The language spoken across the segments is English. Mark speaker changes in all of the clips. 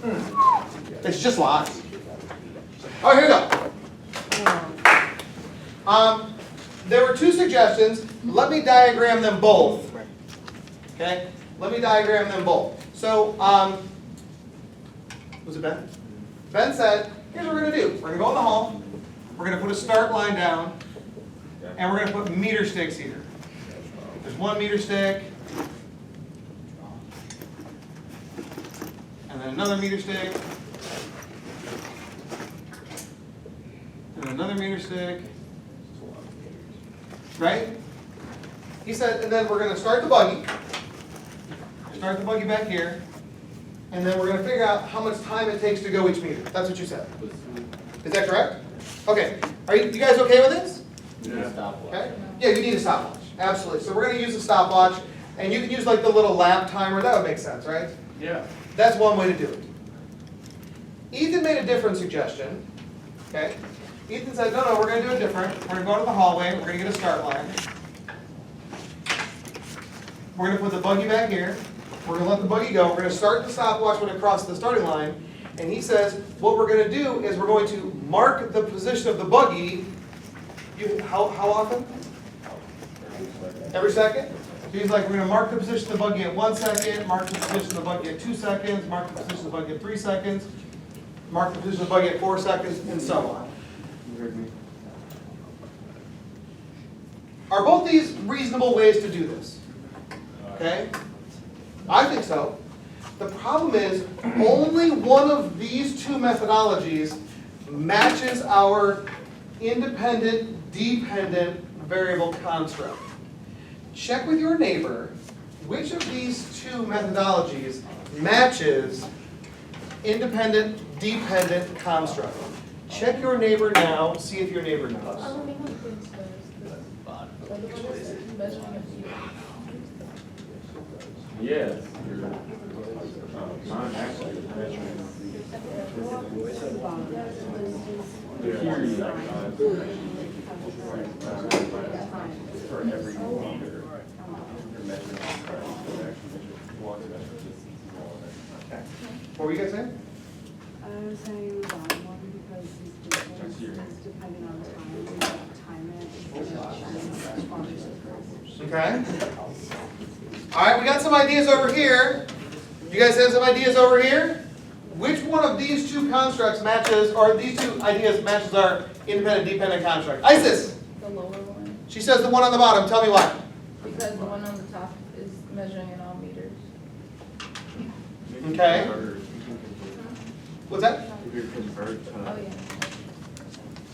Speaker 1: It's just lots. Oh, here we go. There were two suggestions. Let me diagram them both. Okay? Let me diagram them both. So, was it Ben? Ben said, here's what we're going to do. We're going to go in the hall. We're going to put a start line down. And we're going to put meter sticks here. There's 1 meter stick. And then another meter stick. And another meter stick. Right? He said, and then we're going to start the buggy. Start the buggy back here. And then we're going to figure out how much time it takes to go each meter. That's what you said. Is that correct? Okay. Are you guys okay with this?
Speaker 2: Yeah.
Speaker 1: Okay. Yeah, you need a stopwatch. Absolutely. So we're going to use a stopwatch. And you can use like the little lap timer. That would make sense, right?
Speaker 2: Yeah.
Speaker 1: That's one way to do it. Ethan made a different suggestion. Okay. Ethan said, no, we're going to do it different. We're going to go to the hallway. We're going to get a start line. We're going to put the buggy back here. We're going to let the buggy go. We're going to start the stopwatch when it crosses the starting line. And he says, what we're going to do is we're going to mark the position of the buggy. How often? Every second? So he's like, we're going to mark the position of the buggy at 1 second, mark the position of the buggy at 2 seconds, mark the position of the buggy at 3 seconds, mark the position of the buggy at 4 seconds, and so on. Are both these reasonable ways to do this? Okay? I think so. The problem is, only one of these two methodologies matches our independent-dependent variable construct. Check with your neighbor which of these two methodologies matches independent-dependent construct. Check your neighbor now, see if your neighbor knows.
Speaker 2: Yes. Mine actually is measuring the theory for every meter. You're measuring
Speaker 1: Okay. What were you guys saying?
Speaker 3: I was saying the bottom one because it's depending on time. We don't time it.
Speaker 1: Okay. All right, we got some ideas over here. You guys have some ideas over here? Which one of these two constructs matches, or these two ideas matches our independent-dependent construct? Isis!
Speaker 4: The lower one.
Speaker 1: She says the one on the bottom. Tell me why.
Speaker 4: Because the one on the top is measuring in all meters.
Speaker 1: Okay. What's that?
Speaker 2: If you convert
Speaker 4: Oh, yeah.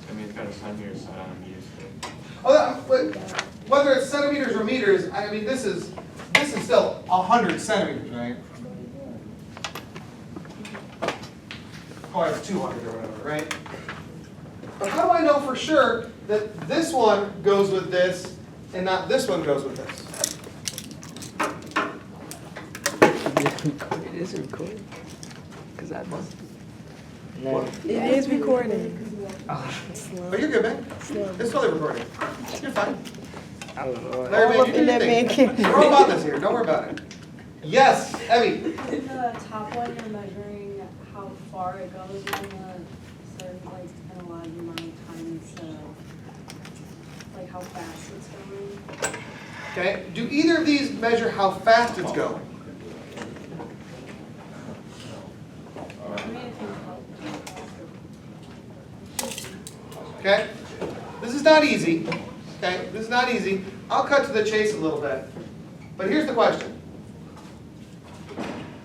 Speaker 2: I mean, it's got a centimeter side on used to.
Speaker 1: Oh, but whether it's centimeters or meters, I mean, this is still 100 centimeters, right? Oh, it's 200 or whatever, right? But how do I know for sure that this one goes with this and not this one goes with this?
Speaker 5: It is recording. Because I must.
Speaker 1: What?
Speaker 5: It is recording. Oh,
Speaker 1: Oh, you're good, man. It's totally recording. You're fine.
Speaker 5: I don't know.
Speaker 1: Larry,
Speaker 5: All
Speaker 1: man,
Speaker 5: up
Speaker 1: you
Speaker 5: in
Speaker 1: do
Speaker 5: that
Speaker 1: your
Speaker 5: man
Speaker 1: thing.
Speaker 5: can.
Speaker 1: We're all about this here. Don't worry about it. Yes, Evie.
Speaker 3: In the top one, you're measuring how far it goes in a certain, like, an allowed amount of time, so, like, how fast it's going.
Speaker 1: Okay. Do either of these measure how fast it's going?
Speaker 3: I mean, it can help.
Speaker 1: Okay? This is not easy. Okay? This is not easy. I'll cut to the chase a little bit. But here's the question.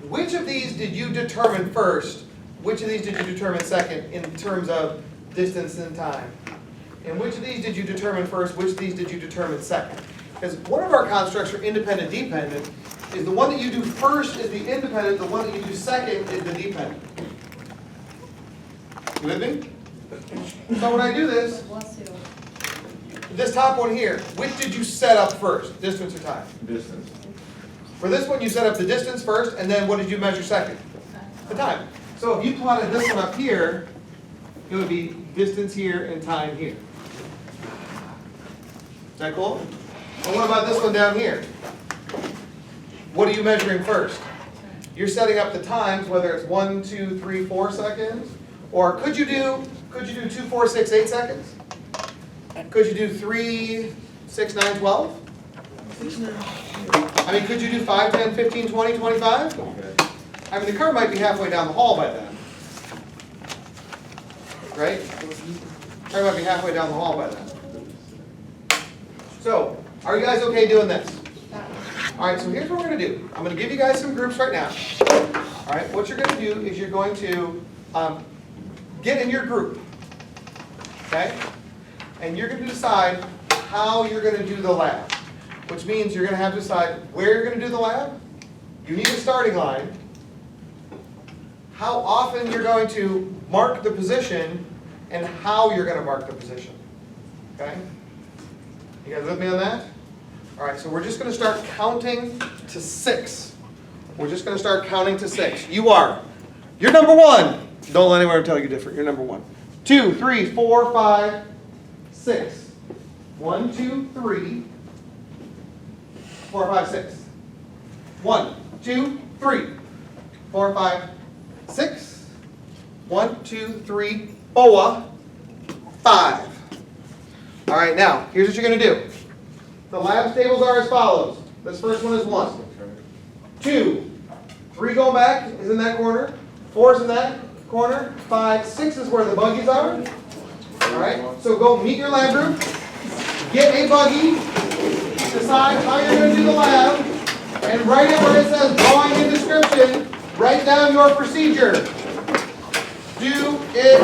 Speaker 1: Which of these did you determine first? Which of these did you determine second in terms of distance and time? And which of these did you determine first? Which of these did you determine second? Because one of our constructs for independent-dependent is the one that you do first is the independent, the one that you do second is the dependent. You with me? So when I do this,
Speaker 3: Bless you.
Speaker 1: this top one here, which did you set up first, distance or time?
Speaker 2: Distance.
Speaker 1: For this one, you set up the distance first, and then what did you measure second? The time. So if you plotted this one up here, it would be distance here and time here. Is that cool? And what about this one down here? What are you measuring first? you're setting up the times, whether it's 1, 2, 3, 4 seconds, or could you do 2, 4, 6, 8 seconds? Could you do 3, 6, 9, 12? I mean, could you do 5, 10, 15, 20, 25? I mean, the car might be halfway down the hall by then. Right? The car might be halfway down the hall by then. So, are you guys okay doing this? All right, so here's what we're going to do. I'm going to give you guys some groups right now. All right, what you're going to do is you're going to get in your group. Okay? And you're going to decide how you're going to do the lab. Which means you're going to have to decide where you're going to do the lab. You need a starting line. How often you're going to mark the position, and how you're going to mark the position. Okay? You guys with me on that? All right, so we're just going to start counting to 6. We're just going to start counting to 6. You are. You're number 1. Don't let anyone tell you different. You're number 1. 2, 3, 4, 5, 6. 1, 2, 3, 4, 5, 6. 1, 2, 3, 4, 5, 6. 1, 2, 3, 4, 5. All right, now, here's what you're going to do. The lab tables are as follows. This first one is 1. 2, 3 going back is in that corner. 4 is in that corner. 5, 6 is where the buggies are. All right, so go meet your lab group. Get a buggy. Decide how you're going to do the lab. And write it where it says drawing and description. Write down your procedure. Do it.